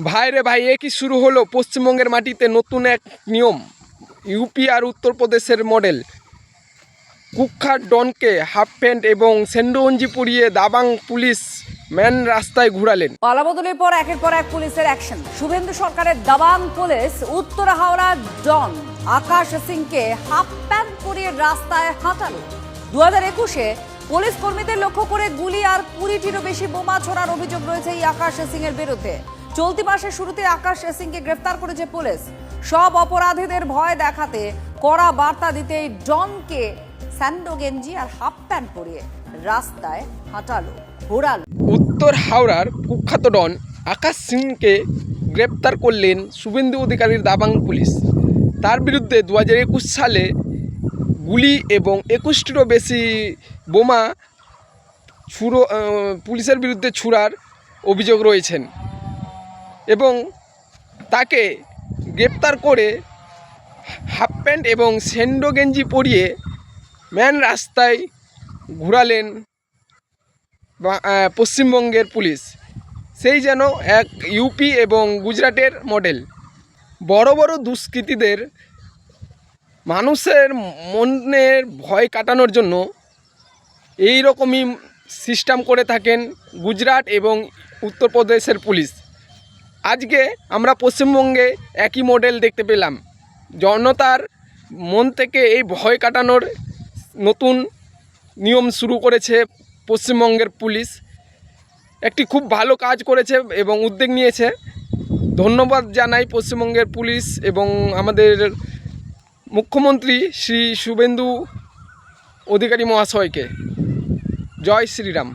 ভাই রে ভাই, এ কি শুরু হলো পশ্চিমবঙ্গের মাটিতে নতুন এক নিয়ম। ইউপি আর উত্তরপ্রদেশের মডেল। কুখ্যাত ডনকে হাফ প্যান্ট এবং সেন্ডগঞ্জি পরিয়ে দাবাং পুলিশ ম্যান রাস্তায় ঘুরালেন। পালাবদলের পর একের পর এক পুলিশের অ্যাকশন। শুভেন্দু সরকারের দাবাং পুলিশ উত্তর হাওড়ার ডন আকাশ সিংকে হাফ প্যান্ট পরিয়ে রাস্তায় হাঁটালো। 2021-এ পুলিশ কর্মীদের লক্ষ্য করে গুলি আর 20টিরও বেশি বোমা ছোড়ার অভিযোগ রয়েছে এই আকাশ সিং এর বিরুদ্ধে। চলতি মাসের শুরুতে আকাশ সিংকে গ্রেফতার করেছে পুলিশ। সব অপরাধীদের ভয় দেখাতে কড়া বার্তা দিতে এই ডনকে স্যান্ডো গেঞ্জি আর হাফ প্যান্ট পরিয়ে রাস্তায় হাঁটালো, ঘোরালো। উত্তর হাওড়ার কুখ্যাত ডন আকাশ সিংকে গ্রেপ্তার করলেন শুভেন্দু অধিকারীর দাবাং পুলিশ। তার বিরুদ্ধে 2021 সালে গুলি এবং 21টিরও বেশি বোমা পুলিশের বিরুদ্ধে ছুড়ার অভিযোগ রয়েছেন এবং তাকে গ্রেপ্তার করে হাফ প্যান্ট এবং সেন্ডো গেঞ্জি পরিয়ে ম্যান রাস্তায় ঘুরালেন পশ্চিমবঙ্গের পুলিশ। সেই যেন এক ইউপি এবং গুজরাটের মডেল। বড় বড় দুষ্কৃতীদের মানুষের মনের ভয় কাটানোর জন্য এই রকমই সিস্টেম করে থাকেন গুজরাট এবং উত্তরপ্রদেশের পুলিশ। আজকে আমরা পশ্চিমবঙ্গে একই মডেল দেখতে পেলাম। জনতার মন থেকে এই ভয় কাটানোর নতুন নিয়ম শুরু করেছে পশ্চিমবঙ্গের পুলিশ। একটি খুব ভালো কাজ করেছে এবং উদ্যোগ নিয়েছে। ধন্যবাদ জানাই পশ্চিমবঙ্গের পুলিশ এবং আমাদের মুখ্যমন্ত্রী শ্রী শুভেন্দু অধিকারী মহাশয়কে। জয় শ্রীরাম।